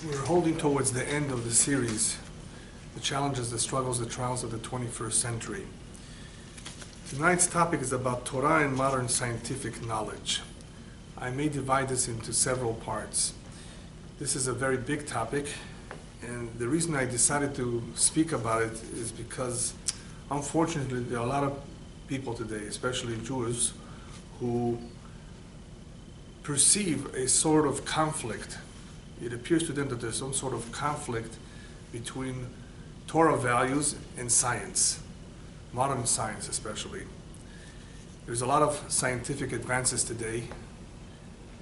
We're holding towards the end of the series, the challenges, the struggles, the trials of the 21st century. Tonight's topic is about Torah and modern scientific knowledge. I may divide this into several parts. This is a very big topic, and the reason I decided to speak about it is because, unfortunately, there are a lot of people today, especially Jews, who perceive a sort of conflict. It appears to them that there's some sort of conflict between Torah values and science, modern science especially. There's a lot of scientific advances today,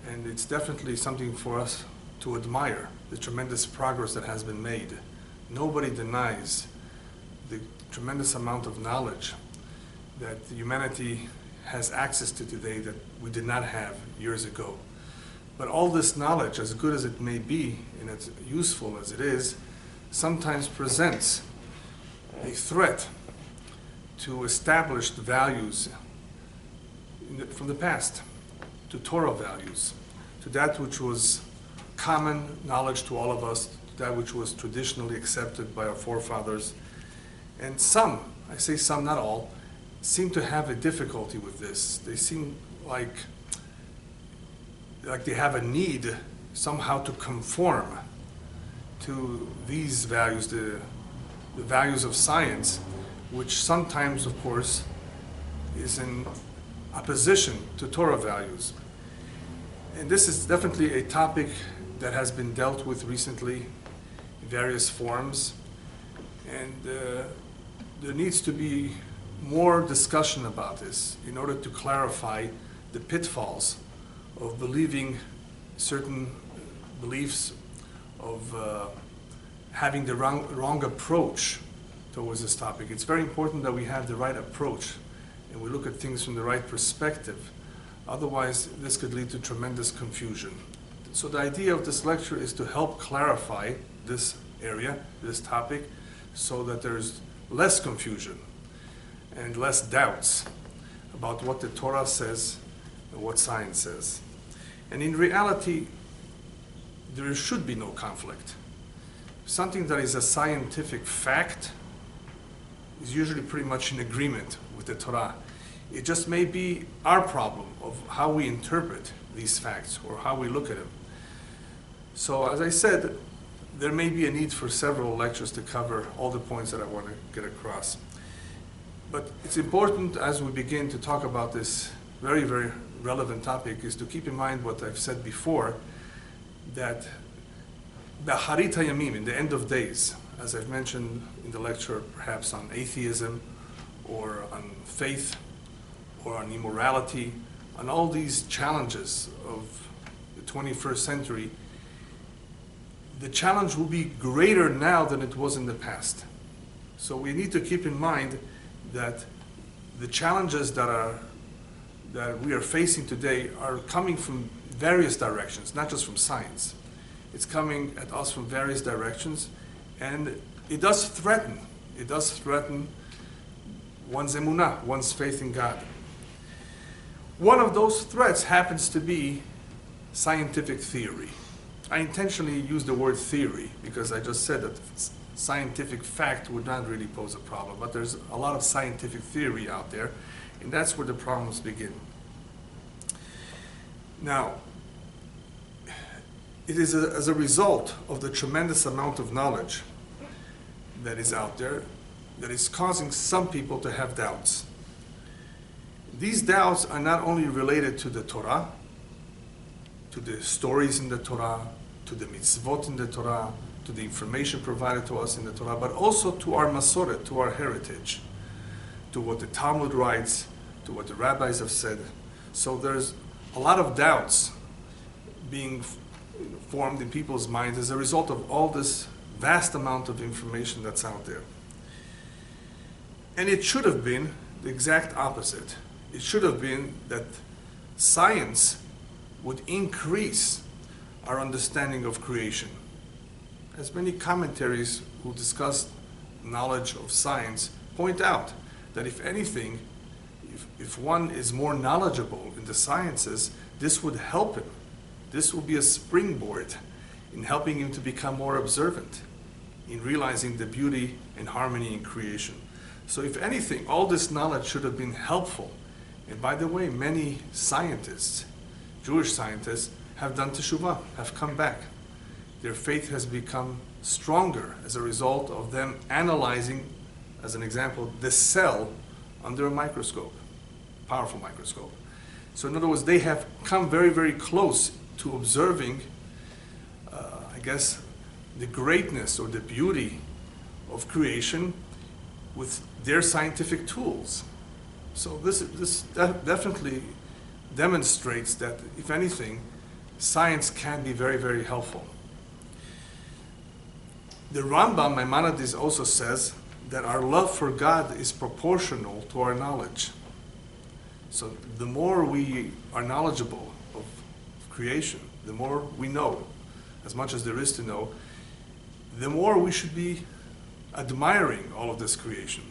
and it's definitely something for us to admire, the tremendous progress that has been made. Nobody denies the tremendous amount of knowledge that humanity has access to today that we did not have years ago. But all this knowledge, as good as it may be and as useful as it is, sometimes presents a threat to established values from the past, to Torah values, to that which was common knowledge to all of us, to that which was traditionally accepted by our forefathers. And some, I say some, not all, seem to have a difficulty with this. They seem like they have a need somehow to conform to these values, the values of science, which sometimes, of course, is in opposition to Torah values. And this is definitely a topic that has been dealt with recently in various forms, and there needs to be more discussion about this in order to clarify the pitfalls of believing certain beliefs, of having the wrong approach towards this topic. It's very important that we have the right approach and we look at things from the right perspective. Otherwise, this could lead to tremendous confusion. So the idea of this lecture is to help clarify this area, this topic, so that there's less confusion and less doubts about what the Torah says and what science says. And in reality, there should be no conflict. Something that is a scientific fact is usually pretty much in agreement with the Torah. It just may be our problem of how we interpret these facts or how we look at them. So as I said, there may be a need for several lectures to cover all the points that I want to get across. But it's important as we begin to talk about this very, very relevant topic is to keep in mind what I've said before, that B'Acharit HaYamim, in the end of days, as I've mentioned in the lecture perhaps on atheism or on faith or on immorality, on all these challenges of the 21st century, the challenge will be greater now than it was in the past. So we need to keep in mind that the challenges that we are facing today are coming from various directions, not just from science. It's coming at us from various directions, and it does threaten one's emunah, one's faith in God. One of those threats happens to be scientific theory. I intentionally use the word theory because I just said that scientific fact would not really pose a problem, but there's a lot of scientific theory out there, and that's where the problems begin. Now, it is as a result of the tremendous amount of knowledge that is out there that is causing some people to have doubts. These doubts are not only related to the Torah, to the stories in the Torah, to the mitzvot in the Torah, to the information provided to us in the Torah, but also to our masoret, to our heritage, to what the Talmud writes, to what the rabbis have said. So there's a lot of doubts being formed in people's minds as a result of all this vast amount of information that's out there. And it should have been the exact opposite. It should have been that science would increase our understanding of creation. As many commentaries who discuss knowledge of science point out that if anything, if one is more knowledgeable in the sciences, this would help him. This will be a springboard in helping him to become more observant, in realizing the beauty and harmony in creation. So if anything, all this knowledge should have been helpful. And by the way, many scientists, Jewish scientists, have done teshuvah, have come back. Their faith has become stronger as a result of them analyzing, as an example, the cell under a microscope, powerful microscope. So in other words, they have come very, very close to observing, I guess, the greatness or the beauty of creation with their scientific tools. So this definitely demonstrates that, if anything, science can be very, very helpful. The Rambam, Maimonides, also says that our love for God is proportional to our knowledge. So the more we are knowledgeable of creation, the more we know, as much as there is to know, the more we should be admiring all of this creation.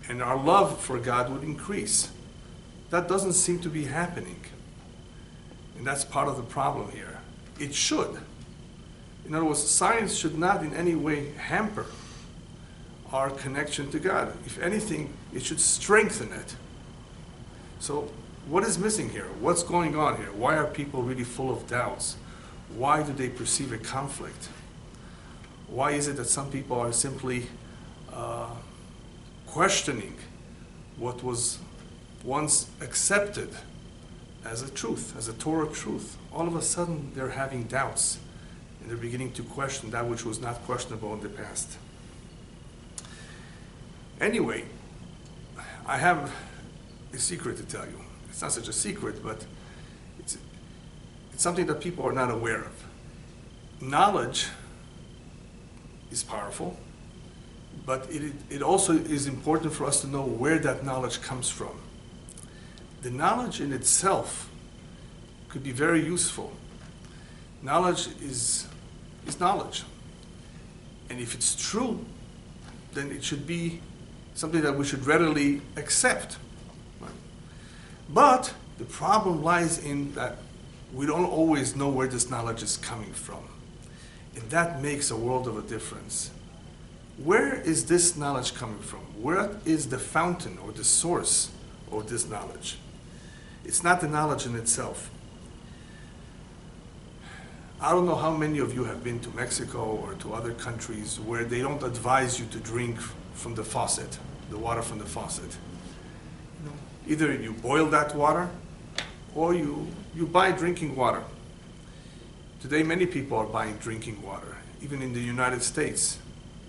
And our love for God would increase. That doesn't seem to be happening. And that's part of the problem here. It should. In other words, science should not in any way hamper our connection to God. If anything, it should strengthen it. So what is missing here? What's going on here? Why are people really full of doubts? Why do they perceive a conflict? Why is it that some people are simply questioning what was once accepted as a truth, as a Torah truth? All of a sudden they're having doubts and they're beginning to question that which was not questionable in the past. Anyway, I have a secret to tell you. It's not such a secret, but it's something that people are not aware of. Knowledge is powerful, but it also is important for us to know where that knowledge comes from. The knowledge in itself could be very useful. Knowledge is knowledge. And if it's true, then it should be something that we should readily accept. Right? But the problem lies in that we don't always know where this knowledge is coming from. And that makes a world of a difference. Where is this knowledge coming from? Where is the fountain or the source of this knowledge? It's not the knowledge in itself. I don't know how many of you have been to Mexico or to other countries where they don't advise you to drink from the faucet, the water from the faucet. You know, either you boil that water or you buy drinking water. Today many people are buying drinking water, even in the United States,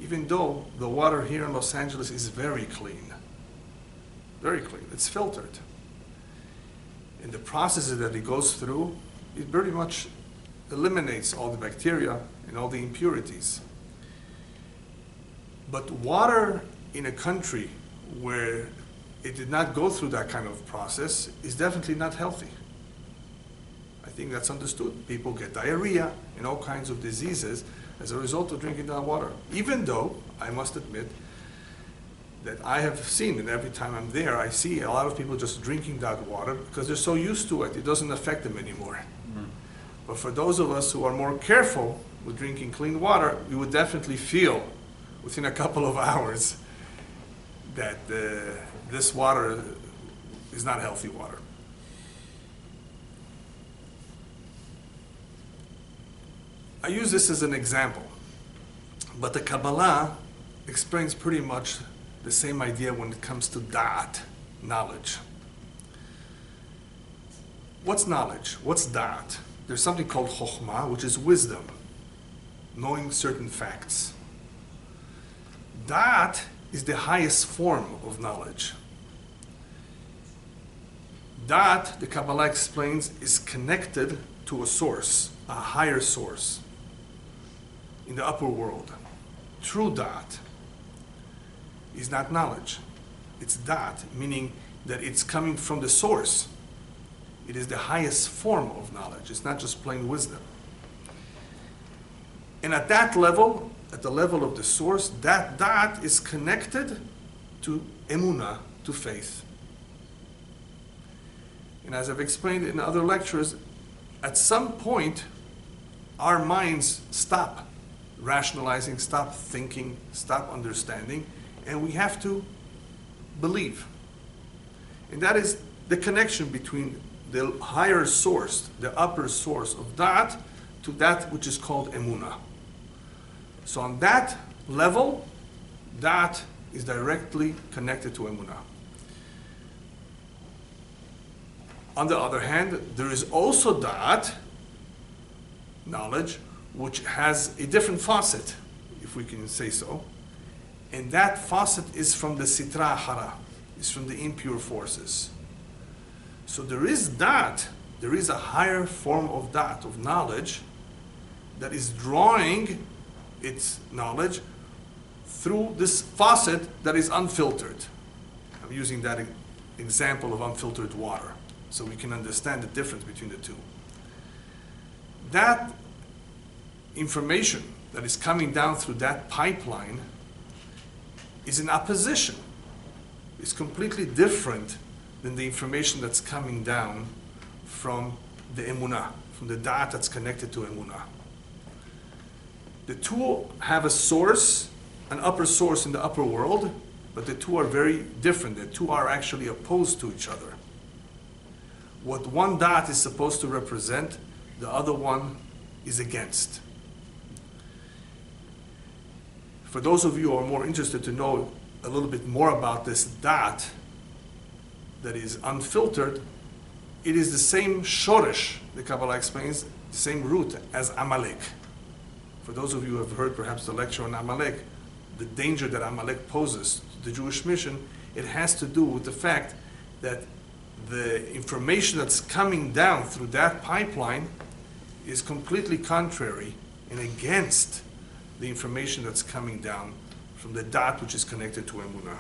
even though the water here in Los Angeles is very clean. Very clean. It's filtered. And the processes that it goes through, it very much eliminates all the bacteria and all the impurities. But water in a country where it did not go through that kind of process is definitely not healthy. I think that's understood. People get diarrhea and all kinds of diseases as a result of drinking that water. Even though, I must admit, that I have seen, and every time I'm there, I see a lot of people just drinking that water because they're so used to it, it doesn't affect them anymore. But for those of us who are more careful with drinking clean water, we would definitely feel within a couple of hours that this water is not healthy water. I use this as an example, but the Kabbalah explains pretty much the same idea when it comes to da'at, knowledge. What's knowledge? What's da'at? There's something called chokhmah, which is wisdom, knowing certain facts. Da'at is the highest form of knowledge. Da'at, the Kabbalah explains, is connected to a source, a higher source in the upper world. True da'at is not knowledge. It's da'at, meaning that it's coming from the source. It is the highest form of knowledge. It's not just plain wisdom. And at that level, at the level of the source, that da'at is connected to emunah, to faith. And as I've explained in other lectures, at some point, our minds stop rationalizing, stop thinking, stop understanding, and we have to believe. And that is the connection between the higher source, the upper source of that, to that which is called emunah. So on that level, that is directly connected to emunah. On the other hand, there is also that knowledge which has a different faucet, if we can say so. And that faucet is from the sitra hara, is from the impure forces. So there is that, there is a higher form of that, of knowledge, that is drawing its knowledge through this faucet that is unfiltered. I'm using that example of unfiltered water, so we can understand the difference between the two. That information that is coming down through that pipeline is in opposition. It's completely different than the information that's coming down from the emunah, from the da'at that's connected to emunah. The two have a source, an upper source in the upper world, but the two are very different. The two are actually opposed to each other. What one da'at is supposed to represent, the other one is against. For those of you who are more interested to know a little bit more about this da'at that is unfiltered, it is the same shoresh, the Kabbalah explains, the same root as Amalek. For those of you who have heard perhaps the lecture on Amalek, the danger that Amalek poses to the Jewish mission, it has to do with the fact that the information that's coming down through that pipeline is completely contrary and against the information that's coming down from the da'at which is connected to emunah.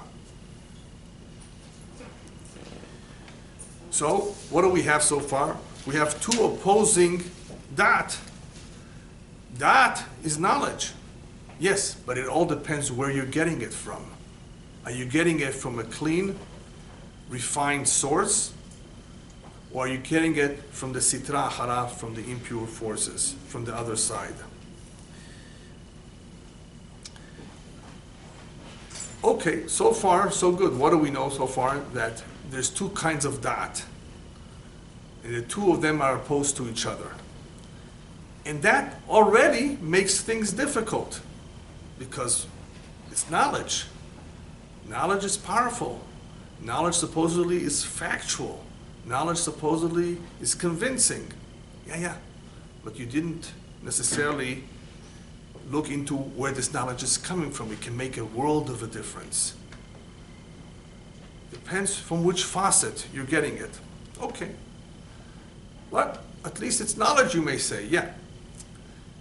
So, what do we have so far? We have two opposing da'at. Da'at is knowledge. Yes, but it all depends where you're getting it from. Are you getting it from a clean, refined source? Or are you getting it from the sitra hara, from the impure forces, from the other side? Okay, so far, so good. What do we know so far? That there's two kinds of da'at. And the two of them are opposed to each other. And that already makes things difficult, because it's knowledge. Knowledge is powerful. Knowledge supposedly is factual. Knowledge supposedly is convincing. Yeah, but you didn't necessarily look into where this knowledge is coming from. It can make a world of a difference. Depends from which faucet you're getting it. Okay. But at least it's knowledge, you may say, yeah.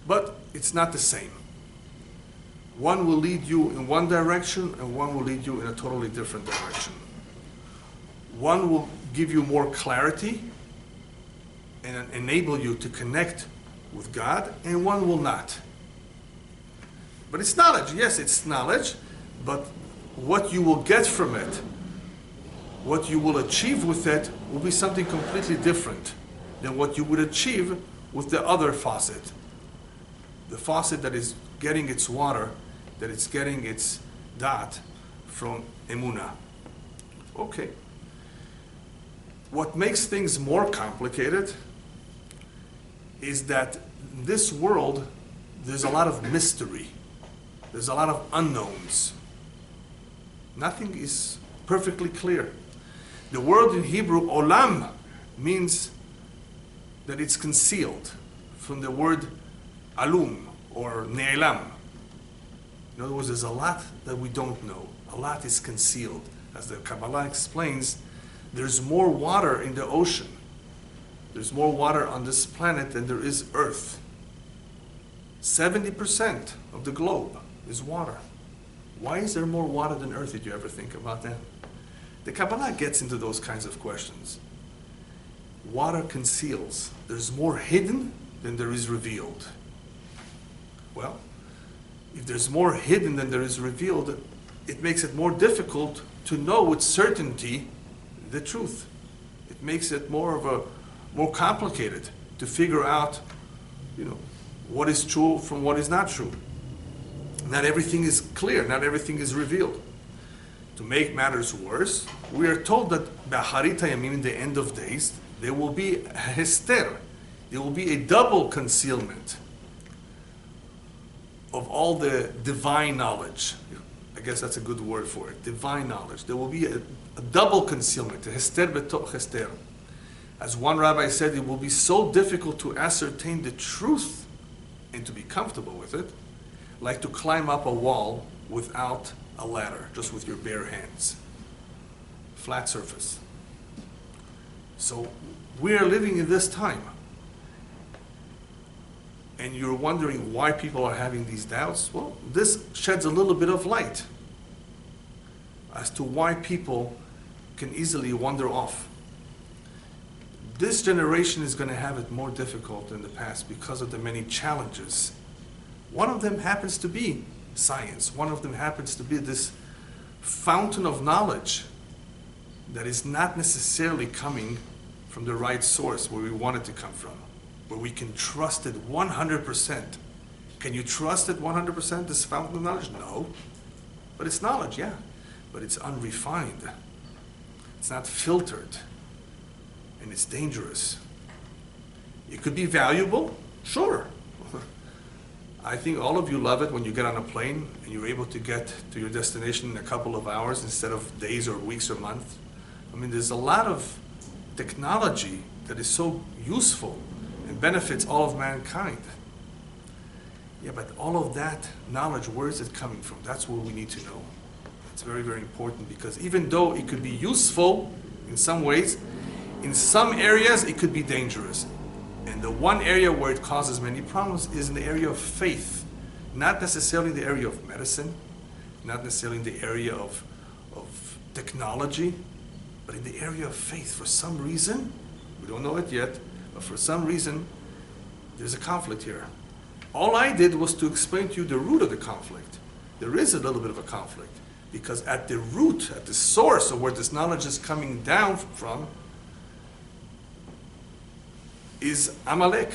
But it's not the same. One will lead you in one direction, and one will lead you in a totally different direction. One will give you more clarity and enable you to connect with God, and one will not. But it's knowledge. Yes, it's knowledge, but what you will get from it, what you will achieve with it, will be something completely different than what you would achieve with the other faucet. The faucet that is getting its water, that it's getting its da'at from emunah. Okay. What makes things more complicated is that in this world, there's a lot of mystery. There's a lot of unknowns. Nothing is perfectly clear. The word in Hebrew, olam, means that it's concealed, from the word alum or ne'elam. In other words, there's a lot that we don't know. A lot is concealed. As the Kabbalah explains, there's more water in the ocean. There's more water on this planet than there is Earth. 70% of the globe is water. Why is there more water than Earth? Did you ever think about that? The Kabbalah gets into those kinds of questions. Water conceals. There's more hidden than there is revealed. Well, if there's more hidden than there is revealed, it makes it more difficult to know with certainty the truth. It makes it more complicated to figure out, what is true from what is not true. Not everything is clear, not everything is revealed. To make matters worse, we are told that B'acharit hayamim, in the end of days, there will be a hester, there will be a double concealment of all the divine knowledge. I guess that's a good word for it, divine knowledge. There will be a double concealment, a hester betoch hester. As one rabbi said, it will be so difficult to ascertain the truth and to be comfortable with it, like to climb up a wall without a ladder, just with your bare hands. Flat surface. So we are living in this time. And you're wondering why people are having these doubts. Well, this sheds a little bit of light as to why people can easily wander off. This generation is going to have it more difficult than the past because of the many challenges. One of them happens to be science. One of them happens to be this fountain of knowledge that is not necessarily coming from the right source where we want it to come from, where we can trust it 100%. Can you trust it 100%, this fountain of knowledge? No. But it's knowledge, yeah. But it's unrefined. It's not filtered. And it's dangerous. It could be valuable, sure. I think all of you love it when you get on a plane and you're able to get to your destination in a couple of hours instead of days or weeks or months. I mean, there's a lot of technology that is so useful and benefits all of mankind. Yeah, but all of that knowledge, where is it coming from? That's what we need to know. It's very, very important, because even though it could be useful in some ways, in some areas it could be dangerous. And the one area where it causes many problems is in the area of faith. Not necessarily in the area of medicine, not necessarily in the area of technology, but in the area of faith. For some reason, we don't know it yet, but for some reason, there's a conflict here. All I did was to explain to you the root of the conflict. There is a little bit of a conflict, because at the root, at the source of where this knowledge is coming down from, is Amalek.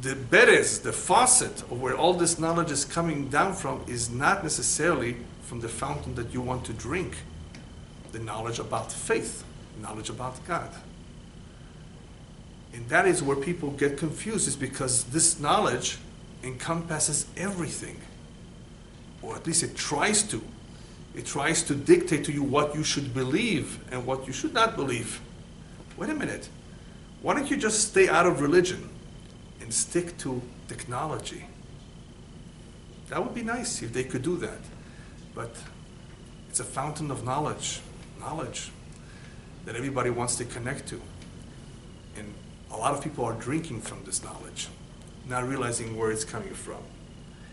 The berez, the faucet of where all this knowledge is coming down from, is not necessarily from the fountain that you want to drink. The knowledge about faith, knowledge about God. And that is where people get confused, is because this knowledge encompasses everything. Or at least it tries to. It tries to dictate to you what you should believe and what you should not believe. Wait a minute. Why don't you just stay out of religion and stick to technology? That would be nice if they could do that. But it's a fountain of knowledge that everybody wants to connect to. And a lot of people are drinking from this knowledge, not realizing where it's coming from.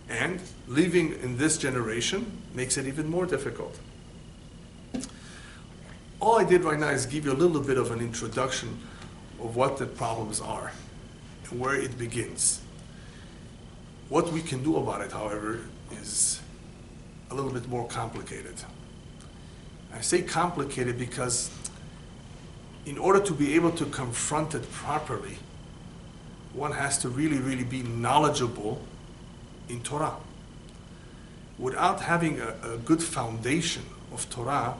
And living in this generation makes it even more difficult. All I did right now is give you a little bit of an introduction of what the problems are and where it begins. What we can do about it, however, is a little bit more complicated. I say complicated because in order to be able to confront it properly, one has to really be knowledgeable in Torah. Without having a good foundation of Torah,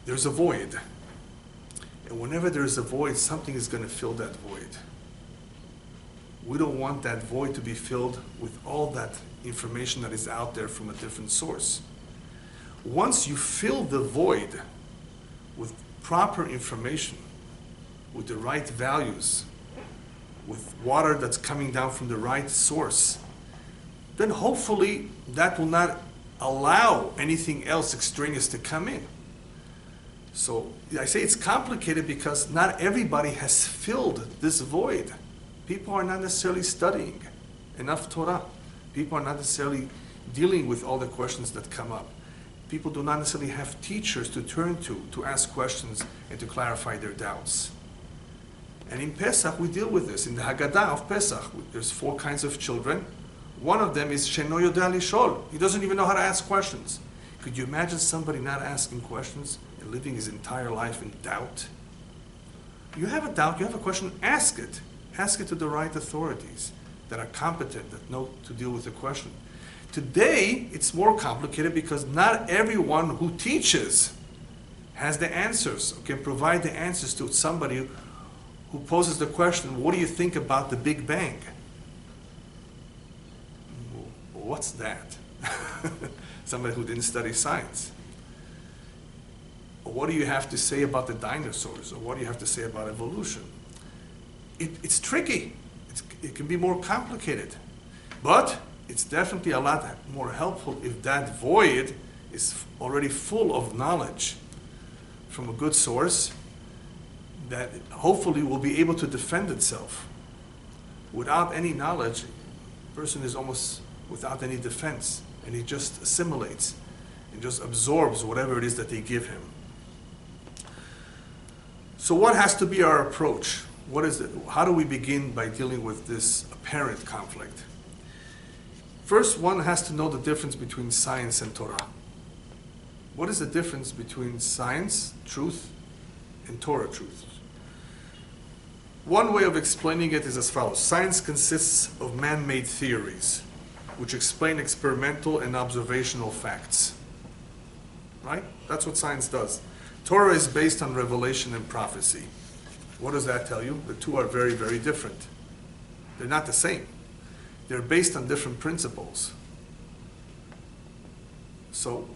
there's a void. And whenever there's a void, something is going to fill that void. We don't want that void to be filled with all that information that is out there from a different source. Once you fill the void with proper information, with the right values, with water that's coming down from the right source, then hopefully that will not allow anything else extraneous to come in. So I say it's complicated because not everybody has filled this void. People are not necessarily studying enough Torah. People are not necessarily dealing with all the questions that come up. People do not necessarily have teachers to turn to ask questions and to clarify their doubts. And in Pesach, we deal with this. In the Haggadah of Pesach, there's 4 kinds of children. One of them is Sheno Yoda Lishol. He doesn't even know how to ask questions. Could you imagine somebody not asking questions and living his entire life in doubt? You have a doubt, you have a question, ask it. Ask it to the right authorities that are competent, that know to deal with the question. Today, it's more complicated because not everyone who teaches has the answers, or can provide the answers to somebody who poses the question, what do you think about the Big Bang? Well, what's that? Somebody who didn't study science. Or what do you have to say about the dinosaurs? Or what do you have to say about evolution? It's tricky. It can be more complicated. But it's definitely a lot more helpful if that void is already full of knowledge from a good source that hopefully will be able to defend itself. Without any knowledge, a person is almost without any defense, and he just assimilates and just absorbs whatever it is that they give him. So what has to be our approach? What is it? How do we begin by dealing with this apparent conflict? First, one has to know the difference between science and Torah. What is the difference between science, truth, and Torah, truth? One way of explaining it is as follows. Science consists of man-made theories, which explain experimental and observational facts. Right? That's what science does. Torah is based on revelation and prophecy. What does that tell you? The two are very, very different. They're not the same. They're based on different principles. So,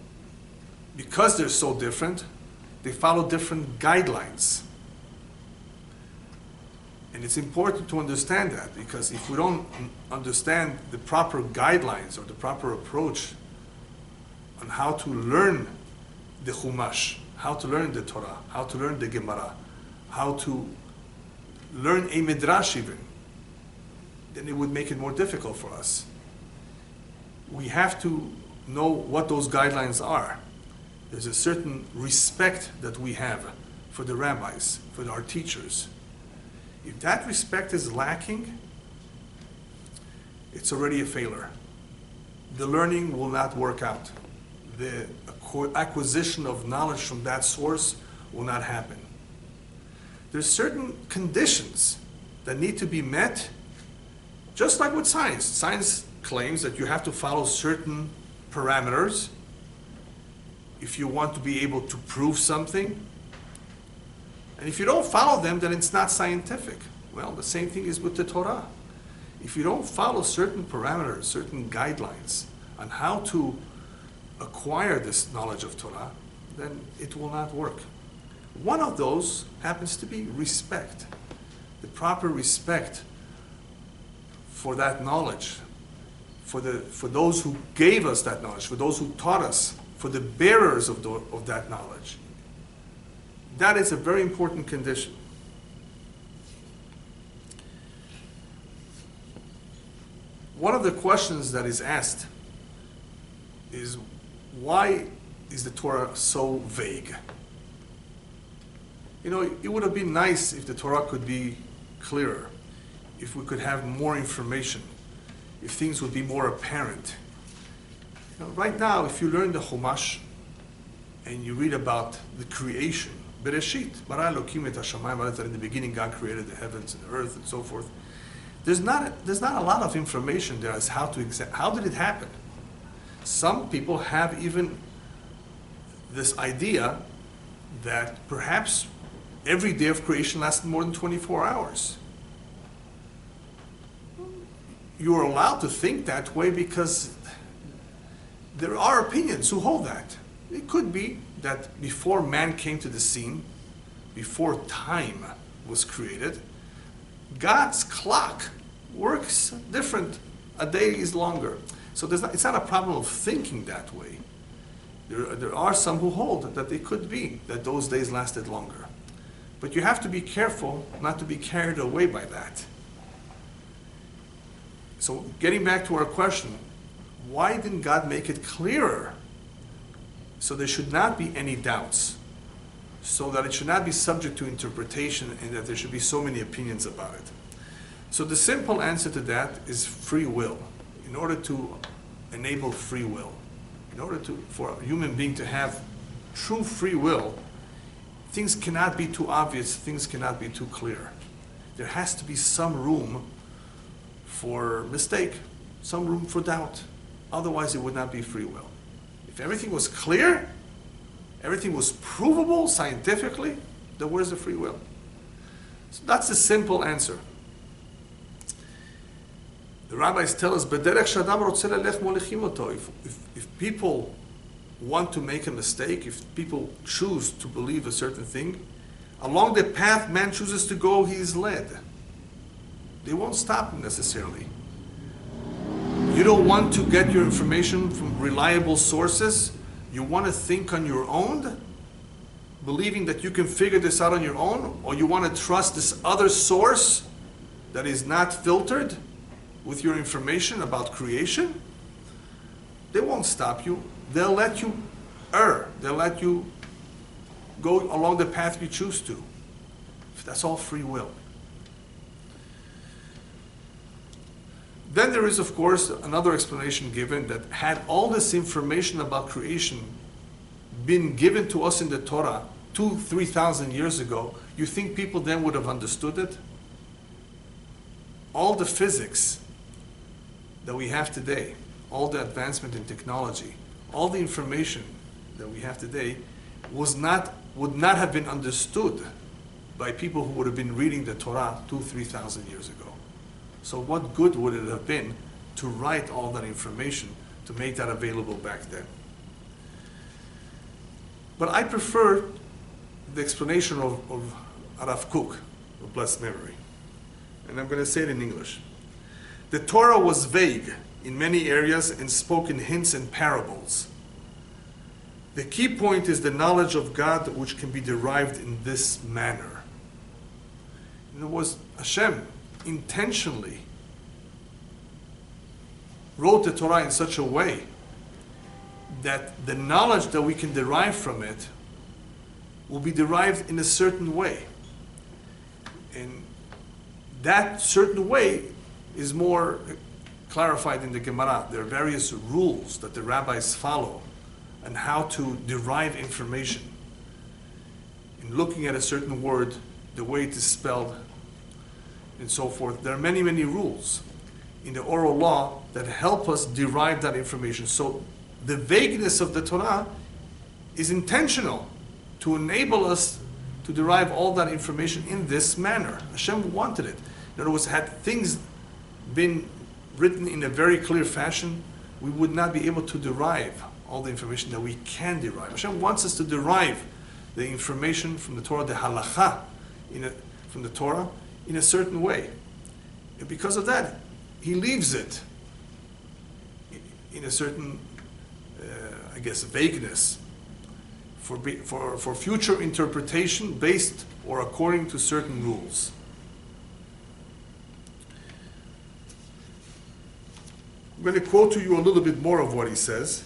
because they're so different, they follow different guidelines. And it's important to understand that, because if we don't understand the proper guidelines or the proper approach on how to learn the Chumash, how to learn the Torah, how to learn the Gemara, how to learn a Midrash even, then it would make it more difficult for us. We have to know what those guidelines are. There's a certain respect that we have for the rabbis, for our teachers. If that respect is lacking, it's already a failure. The learning will not work out. The acquisition of knowledge from that source will not happen. There's certain conditions that need to be met, just like with science. Science claims that you have to follow certain parameters if you want to be able to prove something. And if you don't follow them, then it's not scientific. Well, the same thing is with the Torah. If you don't follow certain parameters, certain guidelines on how to acquire this knowledge of Torah, then it will not work. One of those happens to be respect. The proper respect for that knowledge, for those who gave us that knowledge, for those who taught us, for the bearers of that knowledge. That is a very important condition. One of the questions that is asked is, why is the Torah so vague? You know, it would have been nice if the Torah could be clearer, if we could have more information, if things would be more apparent. You know, right now, if you learn the Chumash and you read about the creation, Bereshit, bara Elokim et hashamayim, that in the beginning God created the heavens and the earth and so forth. There's not a lot of information there as how did it happen. Some people have even this idea that perhaps every day of creation lasted more than 24 hours. You are allowed to think that way because there are opinions who hold that. It could be that before man came to the scene, before time was created, God's clock works different. A day is longer. So it's not a problem of thinking that way. There are some who hold that it could be that those days lasted longer. But you have to be careful not to be carried away by that. So getting back to our question, why didn't God make it clearer? So there should not be any doubts, so that it should not be subject to interpretation and that there should be so many opinions about it. So the simple answer to that is free will. In order to enable free will, in order for a human being to have true free will, things cannot be too obvious, things cannot be too clear. there has to be some room for mistake, some room for doubt. Otherwise, it would not be free will. If everything was clear, everything was provable scientifically, then where's the free will? So that's the simple answer. The rabbis tell us, if people want to make a mistake, if people choose to believe a certain thing, along the path man chooses to go, he is led. They won't stop him necessarily. You don't want to get your information from reliable sources. You want to think on your own, believing that you can figure this out on your own, or you want to trust this other source that is not filtered with your information about creation. They won't stop you. They'll let you err. They'll let you go along the path you choose to. That's all free will. Then there is, of course, another explanation given that had all this information about creation been given to us in the Torah 2,000-3,000 years ago, you think people then would have understood it? All the physics that we have today, all the advancement in technology, all the information that we have today would not have been understood by people who would have been reading the Torah 2,000-3,000 years ago. So what good would it have been to write all that information, to make that available back then? But I prefer the explanation of Rav Kook, of blessed memory. And I'm going to say it in English. The Torah was vague in many areas and spoke in hints and parables. The key point is the knowledge of God which can be derived in this manner. And it was Hashem intentionally wrote the Torah in such a way that the knowledge that we can derive from it will be derived in a certain way. And that certain way is more clarified in the Gemara. There are various rules that the rabbis follow on how to derive information. In looking at a certain word, the way it is spelled, and so forth. There are many, many rules in the oral law that help us derive that information. So the vagueness of the Torah is intentional to enable us to derive all that information in this manner. Hashem wanted it. In other words, had things been written in a very clear fashion, we would not be able to derive all the information that we can derive. Hashem wants us to derive the information from the Torah, the halacha from the Torah, in a certain way. And because of that, he leaves it in a certain, vagueness for future interpretation based or according to certain rules. I'm going to quote to you a little bit more of what he says.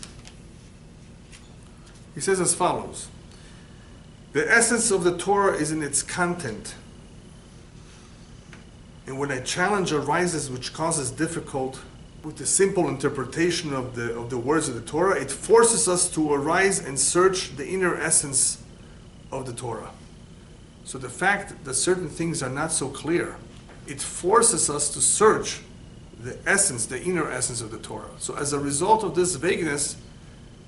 He says as follows: the essence of the Torah is in its content. And when a challenge arises which causes difficulty with the simple interpretation of the words of the Torah, it forces us to arise and search the inner essence of the Torah. So the fact that certain things are not so clear, it forces us to search the essence, the inner essence of the Torah. So as a result of this vagueness,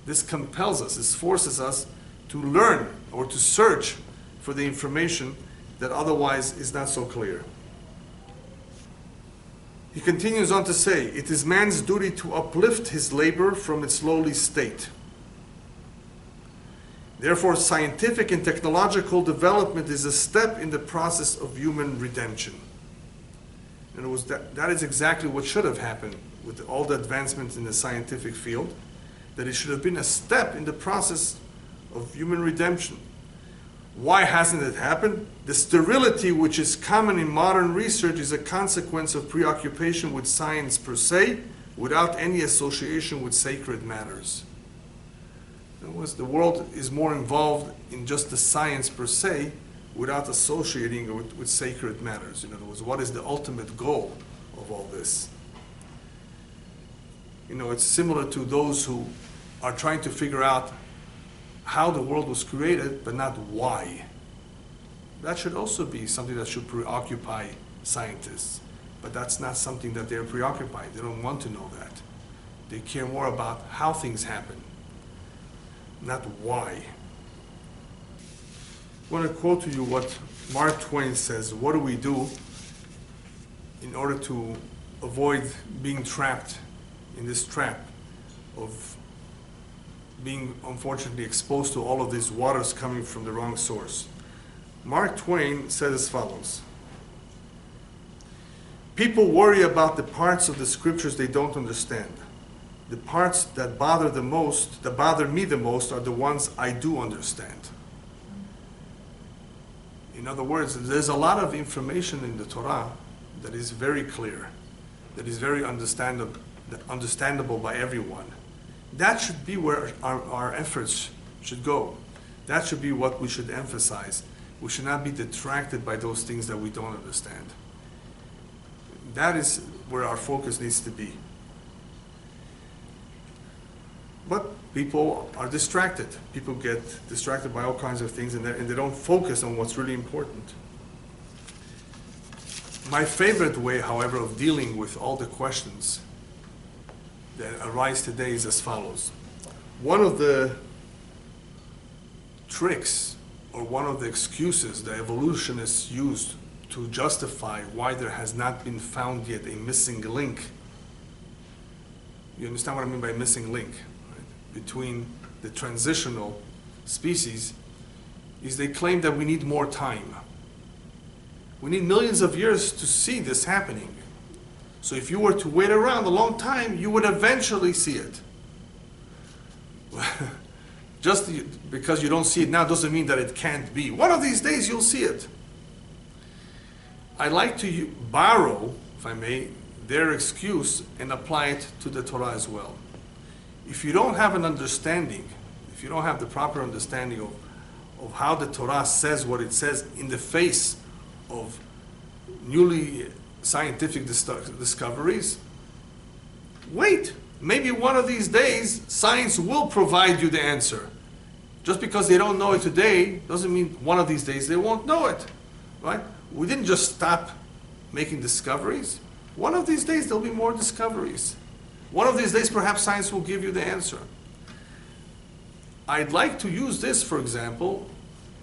this compels us, this forces us to learn or to search for the information that otherwise is not so clear. He continues on to say, it is man's duty to uplift his labor from its lowly state. Therefore, scientific and technological development is a step in the process of human redemption. In other words, that is exactly what should have happened with all the advancements in the scientific field, that it should have been a step in the process of human redemption. Why hasn't it happened? The sterility which is common in modern research is a consequence of preoccupation with science per se, without any association with sacred matters. In other words, the world is more involved in just the science per se, without associating with sacred matters. In other words, what is the ultimate goal of all this? It's similar to those who are trying to figure out how the world was created, but not why. That should also be something that should preoccupy scientists, but that's not something that they're preoccupied. They don't want to know that. They care more about how things happen, not why. I want to quote to you what Mark Twain says. What do we do in order to avoid being trapped in this trap of being unfortunately exposed to all of these waters coming from the wrong source? Mark Twain said as follows: people worry about the parts of the scriptures they don't understand. The parts that bother me the most, are the ones I do understand. In other words, there's a lot of information in the Torah that is very clear, that is very understandable by everyone. That should be where our efforts should go. That should be what we should emphasize. We should not be detracted by those things that we don't understand. That is where our focus needs to be. But people are distracted. People get distracted by all kinds of things, and they don't focus on what's really important. My favorite way, however, of dealing with all the questions that arise today is as follows. One of the tricks, or one of the excuses the evolutionists used to justify why there has not been found yet a missing link. You understand what I mean by missing link, right? Between the transitional species, is they claim that we need more time. We need millions of years to see this happening. So if you were to wait around a long time, you would eventually see it. Just because you don't see it now doesn't mean that it can't be. One of these days you'll see it. I like to borrow, if I may, their excuse and apply it to the Torah as well. If you don't have an understanding, if you don't have the proper understanding of how the Torah says what it says in the face of newly scientific discoveries, wait. Maybe one of these days, science will provide you the answer. Just because they don't know it today doesn't mean one of these days they won't know it, right? We didn't just stop making discoveries. One of these days there'll be more discoveries. One of these days perhaps science will give you the answer. I'd like to use this, for example,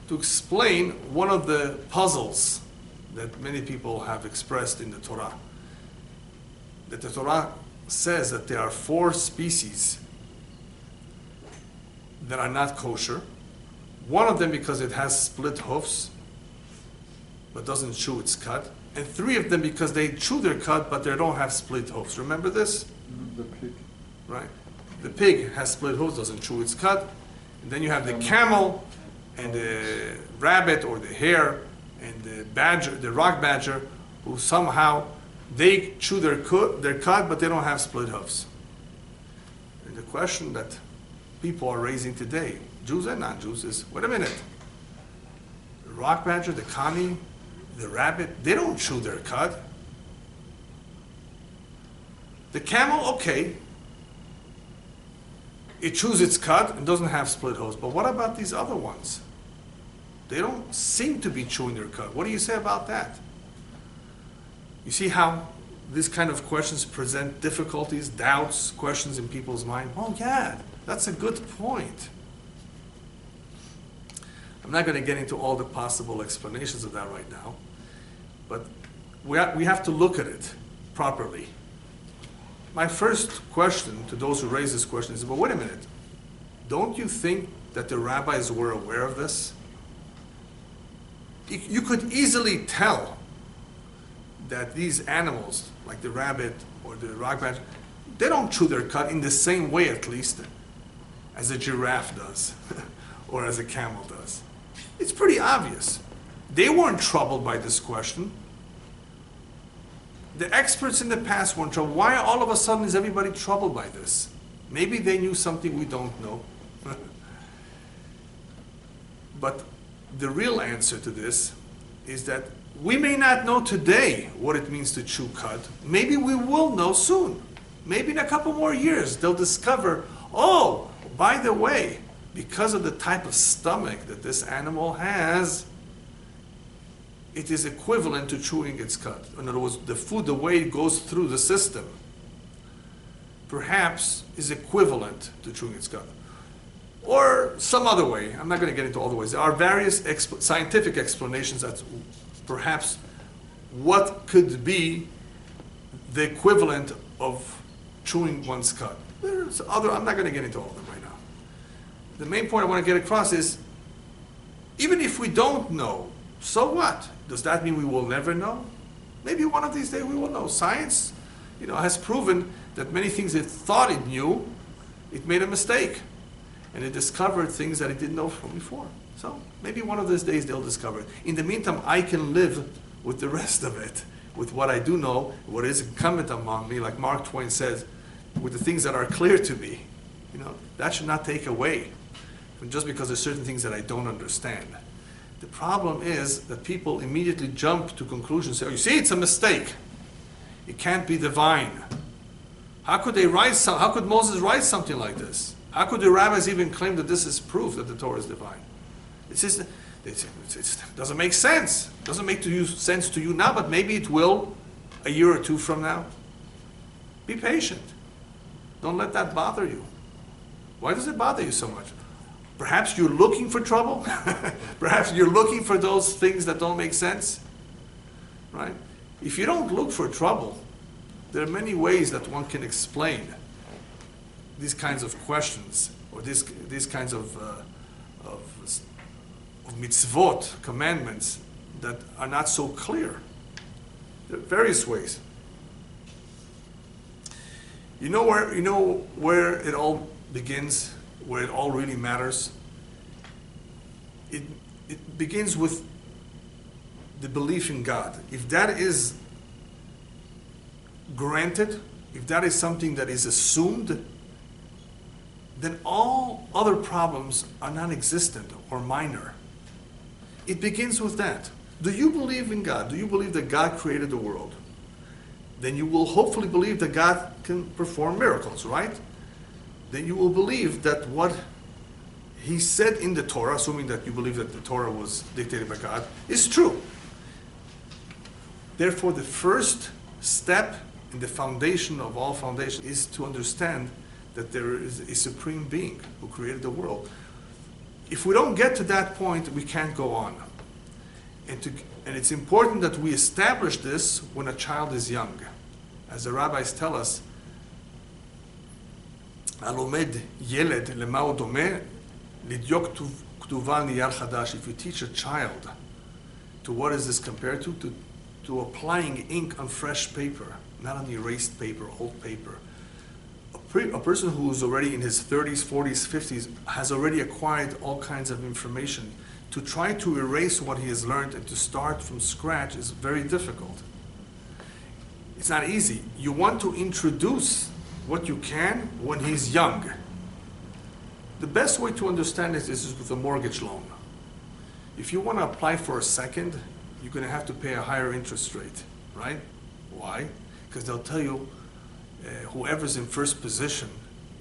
to explain one of the puzzles that many people have expressed in the Torah. That the Torah says that there are 4 species that are not kosher. One of them because it has split hoofs, but doesn't chew its cud. And 3 of them because they chew their cud, but they don't have split hoofs. Remember this? The pig. Right. The pig has split hoofs, doesn't chew its cud. And then you have the camel and the rabbit or the hare and the badger, the rock badger, who somehow they chew their cud, but they don't have split hoofs. And the question that people are raising today, Jews and non-Jews, is, wait a minute, the rock badger, the coney, the rabbit, they don't chew their cud. The camel, okay, it chews its cud and doesn't have split hoofs, but what about these other ones? They don't seem to be chewing their cud. What do you say about that? You see how these kind of questions present difficulties, doubts, questions in people's mind? Oh yeah, that's a good point. I'm not going to get into all the possible explanations of that right now, but we have to look at it properly. My first question to those who raise this question is, well, wait a minute. Don't you think that the rabbis were aware of this? You could easily tell that these animals, like the rabbit or the rock badger, they don't chew their cud in the same way, at least, as a giraffe does or as a camel does. It's pretty obvious. They weren't troubled by this question. The experts in the past weren't troubled. Why all of a sudden is everybody troubled by this? Maybe they knew something we don't know. But the real answer to this is that we may not know today what it means to chew cud. Maybe we will know soon. Maybe in a couple more years they'll discover, oh, by the way, because of the type of stomach that this animal has, it is equivalent to chewing its cud. In other words, the food, the way it goes through the system, perhaps is equivalent to chewing its cud. Or some other way. I'm not going to get into all the ways. There are various scientific explanations as perhaps what could be the equivalent of chewing one's cud. There's other, I'm not going to get into all of them right now. The main point I want to get across is, even if we don't know, so what? Does that mean we will never know? Maybe one of these days we will know. Science, has proven that many things it thought it knew, it made a mistake. And it discovered things that it didn't know from before. So maybe one of these days they'll discover it. In the meantime, I can live with the rest of it, with what I do know, what is incumbent among me, like Mark Twain says, with the things that are clear to me. That should not take away from just because there's certain things that I don't understand. The problem is that people immediately jump to conclusions, say, oh, you see, it's a mistake. It can't be divine. How could Moses write something like this? How could the rabbis even claim that this is proof that the Torah is divine? It doesn't make sense. It doesn't make sense to you now, but maybe it will a year or two from now. Be patient. Don't let that bother you. Why does it bother you so much? Perhaps you're looking for trouble. Perhaps you're looking for those things that don't make sense. Right? If you don't look for trouble, there are many ways that one can explain these kinds of questions, or these kinds of mitzvot, commandments, that are not so clear. There are various ways. You know where it all begins, where it all really matters? It begins with the belief in God. If that is granted, if that is something that is assumed, then all other problems are non-existent or minor. It begins with that. Do you believe in God? Do you believe that God created the world? Then you will hopefully believe that God can perform miracles, right? Then you will believe that what He said in the Torah, assuming that you believe that the Torah was dictated by God, is true. Therefore, the first step in the foundation of all foundations is to understand that there is a supreme being who created the world. If we don't get to that point, we can't go on. And it's important that we establish this when a child is young. As the rabbis tell us, "Alomed yeled lema hu domeh, lidyok ktuva niyar chadash." If you teach a child to what is this compared to applying ink on fresh paper, not on erased paper, old paper. A person who is already in his 30s, 40s, 50s has already acquired all kinds of information. To try to erase what he has learned and to start from scratch is very difficult. It's not easy. You want to introduce what you can when he's young. The best way to understand this is with a mortgage loan. If you want to apply for a second, you're going to have to pay a higher interest rate, right? Why? Because they'll tell you whoever's in first position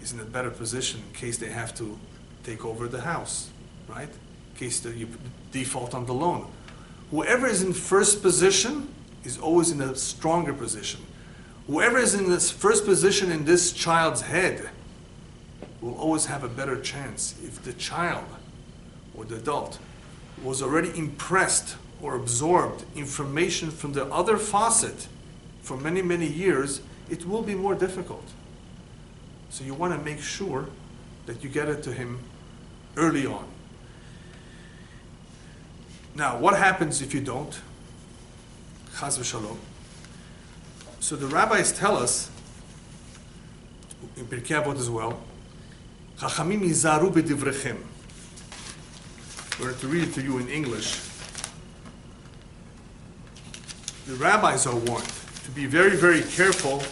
is in a better position in case they have to take over the house, right? In case you default on the loan. Whoever is in first position is always in a stronger position. Whoever is in this first position in this child's head will always have a better chance. If the child or the adult was already impressed or absorbed information from the other faucet for many, many years, it will be more difficult. So you want to make sure that you get it to him early on. Now, what happens if you don't? Chas v'shalom. So the rabbis tell us, in Pirkei Avot as well, Chachamim yizaru b'divrechem. We're going to read it to you in English. The rabbis are warned to be very, very careful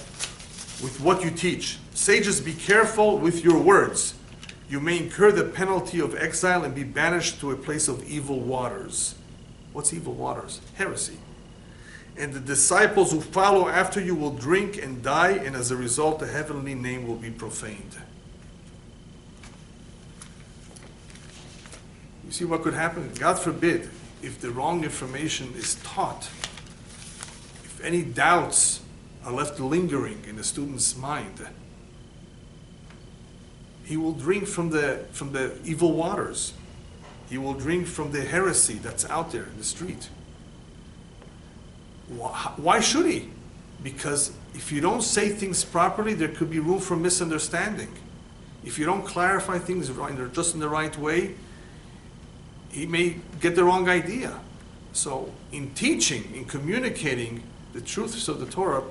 with what you teach. Sages, be careful with your words. You may incur the penalty of exile and be banished to a place of evil waters. What's evil waters? Heresy. And the disciples who follow after you will drink and die, and as a result, the heavenly name will be profaned. You see what could happen? God forbid, if the wrong information is taught, if any doubts are left lingering in the student's mind, he will drink from the evil waters. He will drink from the heresy that's out there in the street. Why should he? Because if you don't say things properly, there could be room for misunderstanding. If you don't clarify things just in the right way, he may get the wrong idea. So in teaching, in communicating the truths of the Torah,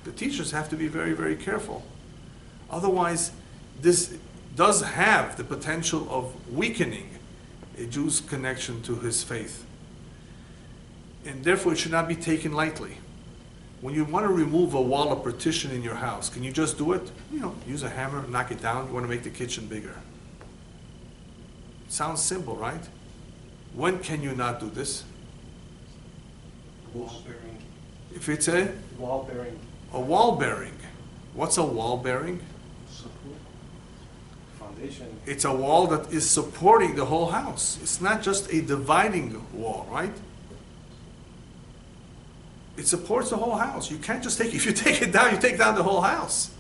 the teachers have to be very, very careful. Otherwise, this does have the potential of weakening a Jew's connection to his faith. And therefore, it should not be taken lightly. When you want to remove a wall, a partition in your house, can you just do it? Use a hammer, knock it down. You want to make the kitchen bigger. Sounds simple, right? When can you not do this? Wall bearing. If it's a Wall bearing. A wall bearing. What's a wall bearing? Support. Foundation. It's a wall that is supporting the whole house. It's not just a dividing wall, right? It supports the whole house. You can't just if you take it down, you take down the whole house.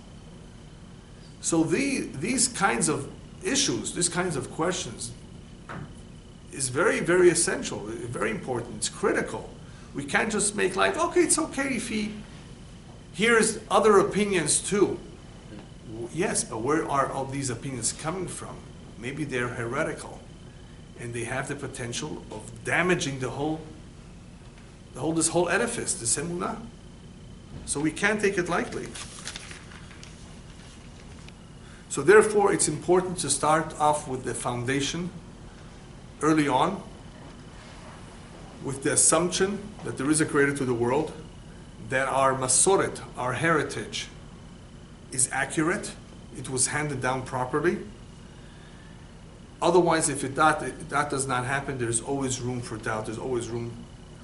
So these kinds of issues, these kinds of questions is very, very essential, very important. It's critical. We can't just make like, okay, it's okay if he hears other opinions too. Yes, but where are all these opinions coming from? Maybe they're heretical, and they have the potential of damaging this whole edifice, the emunah. So we can't take it lightly. So therefore, it's important to start off with the foundation early on, with the assumption that there is a creator to the world, that our masoret, our heritage, is accurate, it was handed down properly. Otherwise, if that does not happen, there's always room for doubt. There's always room,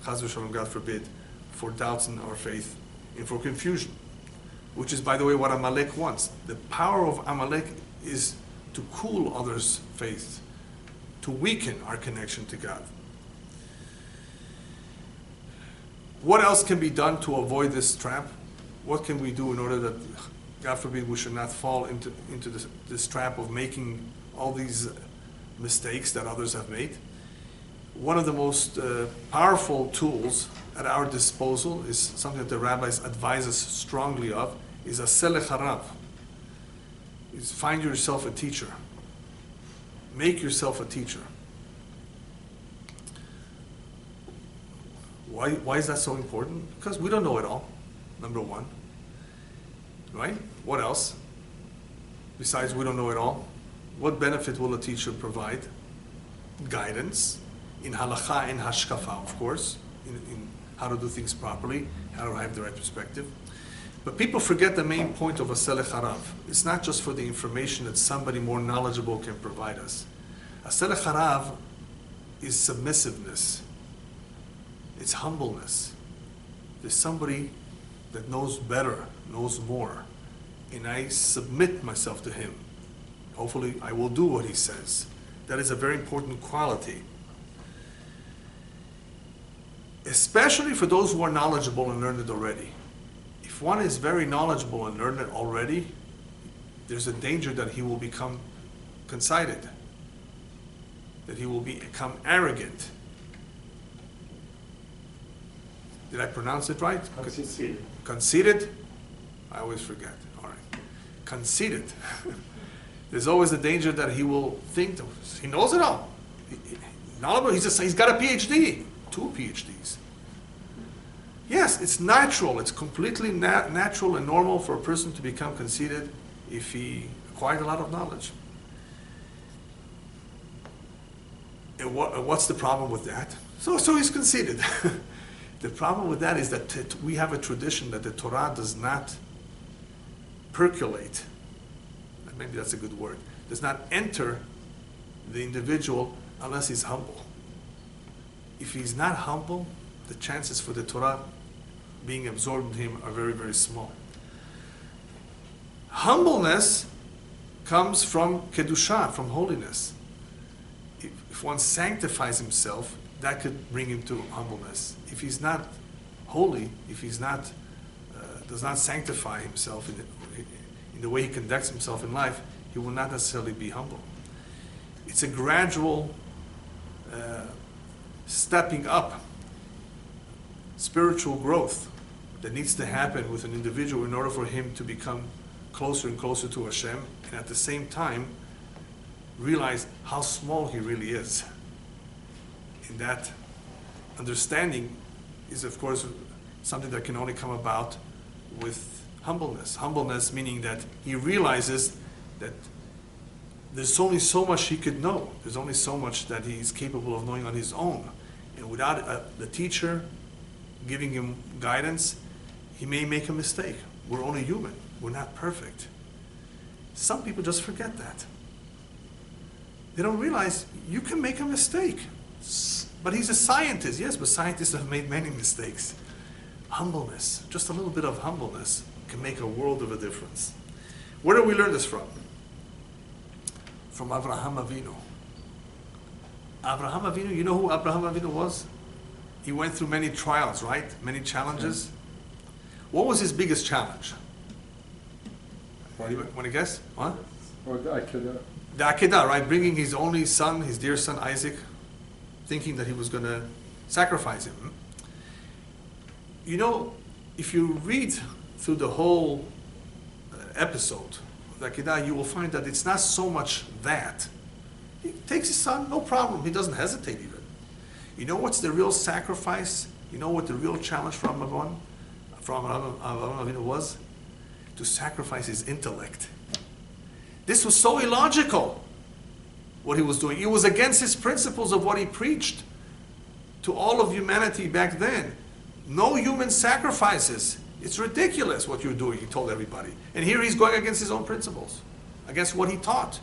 Chas v'shalom, God forbid, for doubts in our faith and for confusion, which is, by the way, what Amalek wants. The power of Amalek is to cool others' faith, to weaken our connection to God. What else can be done to avoid this trap? What can we do in order that, God forbid, we should not fall into this trap of making all these mistakes that others have made? One of the most powerful tools at our disposal is something that the rabbis advise us strongly of, is a selech harav. Is find yourself a teacher. Make yourself a teacher. Why is that so important? Because we don't know it all, number one. Right? What else? Besides we don't know it all, what benefit will a teacher provide? Guidance, in halakha and hashkafa, of course, in how to do things properly, how to have the right perspective. But people forget the main point of a selech harav. It's not just for the information that somebody more knowledgeable can provide us. A selech harav is submissiveness. It's humbleness. There's somebody that knows better, knows more, and I submit myself to him. Hopefully I will do what he says. That is a very important quality. Especially for those who are knowledgeable and learned already. If one is very knowledgeable and learned already, there's a danger that he will become conceited, that he will become arrogant. Did I pronounce it right? Conceited. Conceited? I always forget. All right. Conceited. There's always a danger that he will think he knows it all. He's got a PhD, 2 PhDs. Yes, it's natural. It's completely natural and normal for a person to become conceited if he acquired a lot of knowledge. And what's the problem with that? So he's conceited. The problem with that is that we have a tradition that the Torah does not percolate. Maybe that's a good word. Does not enter the individual unless he's humble. If he's not humble, the chances for the Torah being absorbed in him are very, very small. Humbleness comes from kedusha, from holiness. If one sanctifies himself, that could bring him to humbleness. If he's not holy, if he's not, does not sanctify himself in the way he conducts himself in life, he will not necessarily be humble. It's a gradual stepping up, spiritual growth that needs to happen with an individual in order for him to become closer and closer to Hashem, and at the same time realize how small he really is. And that understanding is, of course, something that can only come about with humbleness. Humbleness meaning that he realizes that there's only so much he could know. There's only so much that he's capable of knowing on his own. And without the teacher giving him guidance, he may make a mistake. We're only human. We're not perfect. Some people just forget that. They don't realize you can make a mistake. But he's a scientist. Yes, but scientists have made many mistakes. Humbleness, just a little bit of humbleness can make a world of a difference. Where do we learn this from? From Abraham Avinu. Abraham Avinu, you know who Abraham Avinu was? He went through many trials, right? Many challenges. What was his biggest challenge? Want to guess? What? Or the Akedah. The Akedah, right? Bringing his only son, his dear son Isaac, thinking that he was going to sacrifice him. You know, if you read through the whole episode of the Akedah, you will find that it's not so much that. He takes his son, no problem. He doesn't hesitate even. You know what's the real sacrifice? You know what the real challenge from Abraham Avinu was? To sacrifice his intellect. This was so illogical, what he was doing. It was against his principles of what he preached to all of humanity back then. No human sacrifices. It's ridiculous what you're doing, he told everybody. And here he's going against his own principles, against what he taught.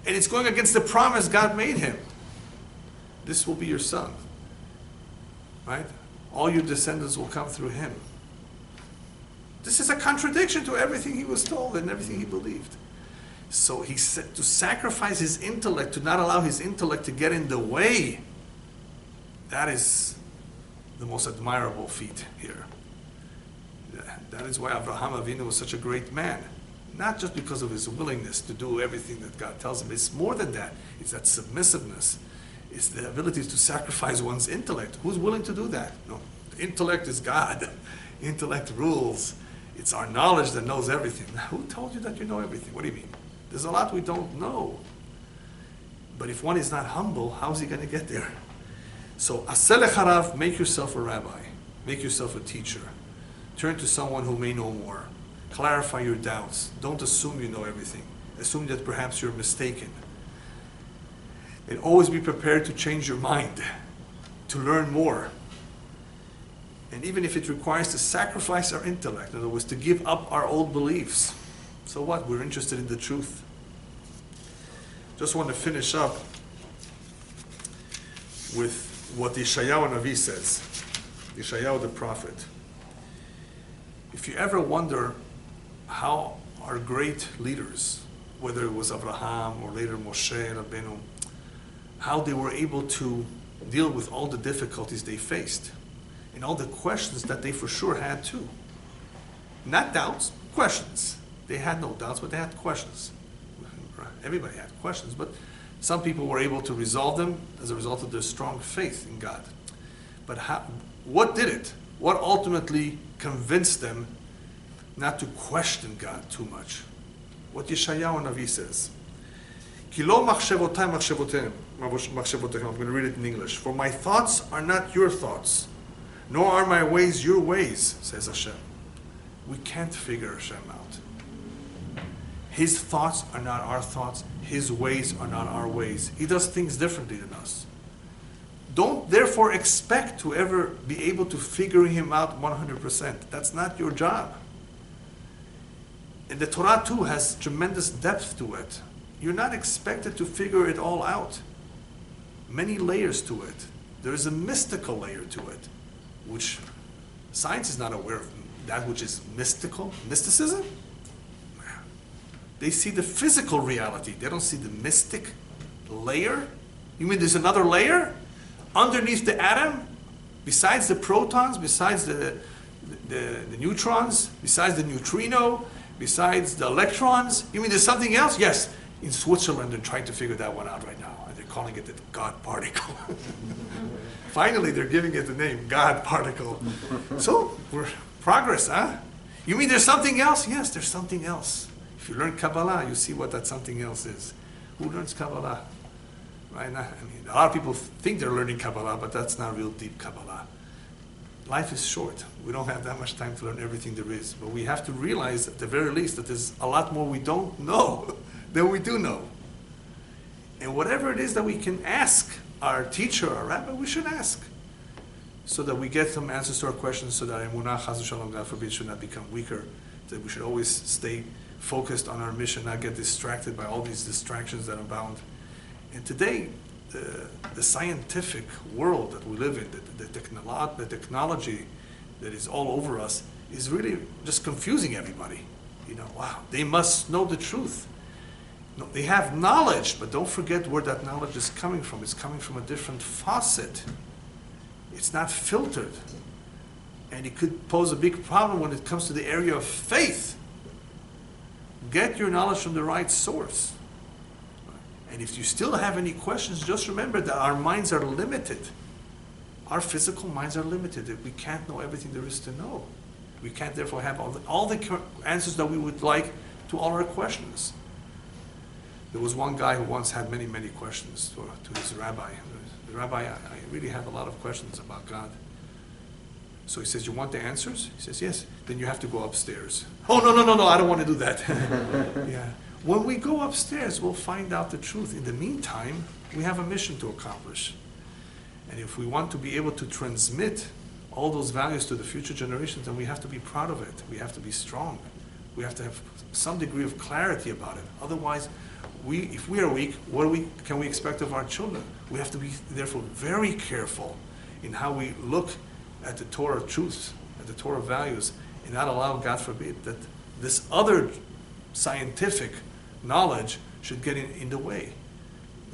And it's going against the promise God made him. This will be your son, right? All your descendants will come through him. This is a contradiction to everything he was told and everything he believed. So he said to sacrifice his intellect, to not allow his intellect to get in the way, that is the most admirable feat here. That is why Abraham Avinu was such a great man. Not just because of his willingness to do everything that God tells him. It's more than that. It's that submissiveness. It's the ability to sacrifice one's intellect. Who's willing to do that? No. The intellect is God. Intellect rules. It's our knowledge that knows everything. Who told you that you know everything? What do you mean? There's a lot we don't know. But if one is not humble, how is he going to get there? So, aseh lecharav, make yourself a rabbi. Make yourself a teacher. Turn to someone who may know more. Clarify your doubts. Don't assume you know everything. Assume that perhaps you're mistaken. And always be prepared to change your mind, to learn more. And even if it requires to sacrifice our intellect, in other words, to give up our old beliefs. So what? We're interested in the truth. Just want to finish up with what Yeshayahu Navi says. Yeshayahu the prophet. If you ever wonder how our great leaders, whether it was Abraham or later Moshe Rabbeinu, how they were able to deal with all the difficulties they faced and all the questions that they for sure had too. Not doubts, questions. They had no doubts, but they had questions. Everybody had questions, but some people were able to resolve them as a result of their strong faith in God. But what did it? What ultimately convinced them not to question God too much? What Yeshayahu Navi says. Ki lo machshavotay machshavotechem. I'm going to read it in English. For my thoughts are not your thoughts, nor are my ways your ways, says Hashem. We can't figure Hashem out. His thoughts are not our thoughts. His ways are not our ways. He does things differently than us. Don't therefore expect to ever be able to figure him out 100%. That's not your job. And the Torah too has tremendous depth to it. You're not expected to figure it all out. Many layers to it. There is a mystical layer to it, which science is not aware of. That which is mystical, mysticism. They see the physical reality. They don't see the mystic layer. You mean there's another layer? underneath the atom, besides the protons, besides the neutrons, besides the neutrino, besides the electrons? You mean there's something else? Yes. In Switzerland, they're trying to figure that one out right now, and they're calling it the God particle. Finally, they're giving it the name God particle. So, we're progress, huh? You mean there's something else? Yes, there's something else. If you learn Kabbalah, you see what that something else is. Who learns Kabbalah? Right? I mean, a lot of people think they're learning Kabbalah, but that's not real deep Kabbalah. Life is short. We don't have that much time to learn everything there is. But we have to realize, at the very least, that there's a lot more we don't know than we do know. And whatever it is that we can ask our teacher, our rabbi, we should ask, so that we get some answers to our questions, so that emunah, chas v'shalom, God forbid, should not become weaker. That we should always stay focused on our mission, not get distracted by all these distractions that abound. And today, the scientific world that we live in, the technology that is all over us, is really just confusing everybody. You know, wow, they must know the truth. No, they have knowledge, but don't forget where that knowledge is coming from. It's coming from a different faucet. It's not filtered. And it could pose a big problem when it comes to the area of faith. Get your knowledge from the right source. And if you still have any questions, just remember that our minds are limited. Our physical minds are limited. We can't know everything there is to know. We can't therefore have all the answers that we would like to all our questions. There was one guy who once had many, many questions to his rabbi. The rabbi, I really have a lot of questions about God. So he says, you want the answers? He says, yes. Then you have to go upstairs. Oh, no, I don't want to do that. Yeah. When we go upstairs, we'll find out the truth. In the meantime, we have a mission to accomplish. And if we want to be able to transmit all those values to the future generations, then we have to be proud of it. We have to be strong. We have to have some degree of clarity about it. Otherwise, if we are weak, what can we expect of our children? We have to be, therefore, very careful in how we look at the Torah truths, at the Torah values, and not allow, God forbid, that this other scientific knowledge should get in the way.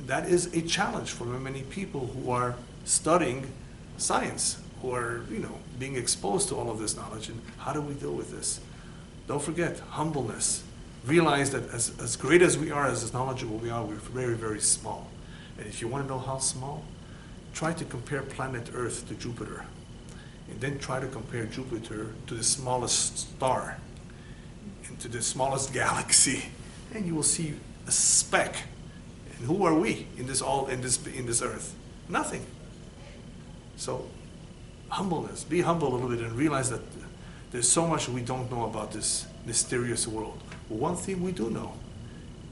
That is a challenge for many people who are studying science, who are, being exposed to all of this knowledge. And how do we deal with this? Don't forget, humbleness. Realize that as great as we are, as knowledgeable we are, we're very, very small. And if you want to know how small, try to compare planet Earth to Jupiter. And then try to compare Jupiter to the smallest star, and to the smallest galaxy. And you will see a speck. And who are we in this Earth? Nothing. So, humbleness. Be humble a little bit and realize that there's so much we don't know about this mysterious world. But one thing we do know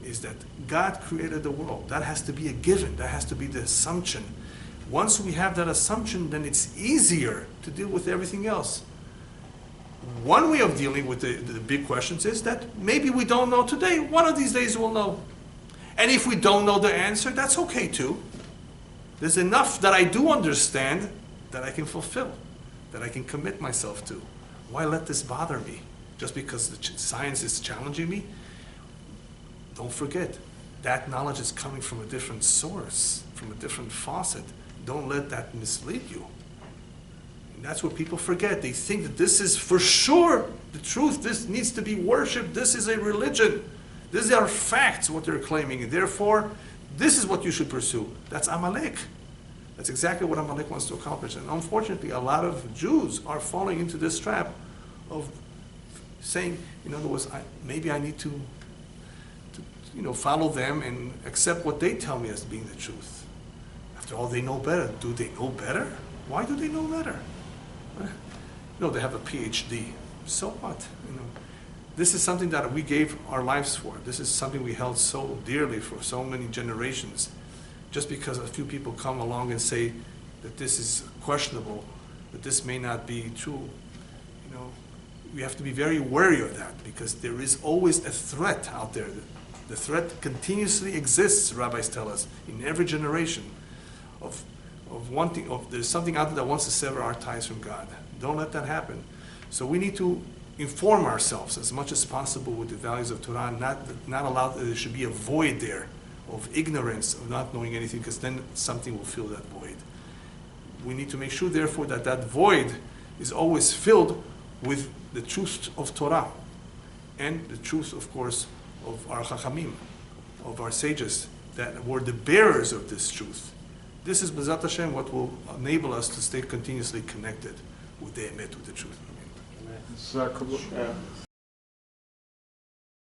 is that God created the world. That has to be a given. That has to be the assumption. Once we have that assumption, then it's easier to deal with everything else. One way of dealing with the big questions is that maybe we don't know today. One of these days we'll know. And if we don't know the answer, that's okay too. There's enough that I do understand that I can fulfill, that I can commit myself to. Why let this bother me? Just because the science is challenging me? Don't forget, that knowledge is coming from a different source, from a different faucet. Don't let that mislead you. And that's what people forget. They think that this is for sure the truth. This needs to be worshipped. This is a religion. These are facts, what they're claiming. And therefore, this is what you should pursue. That's Amalek. That's exactly what Amalek wants to accomplish. And unfortunately, a lot of Jews are falling into this trap of saying, in other words, maybe I need to follow them and accept what they tell me as being the truth. After all, they know better. Do they know better? Why do they know better? They have a PhD. So what? This is something that we gave our lives for. This is something we held so dearly for so many generations. Just because a few people come along and say that this is questionable, that this may not be true, we have to be very wary of that, because there is always a threat out there. The threat continuously exists, rabbis tell us, in every generation of there's something out there that wants to sever our ties from God. Don't let that happen. So we need to inform ourselves as much as possible with the values of Torah, not allow that there should be a void there of ignorance, of not knowing anything, because then something will fill that void. we need to make sure, therefore, that that void is always filled with the truth of Torah and the truth, of course, of our Chachamim, of our sages, that were the bearers of this truth. This is, B'ezrat Hashem, what will enable us to stay continuously connected with the emet, with the truth. Amen. It's,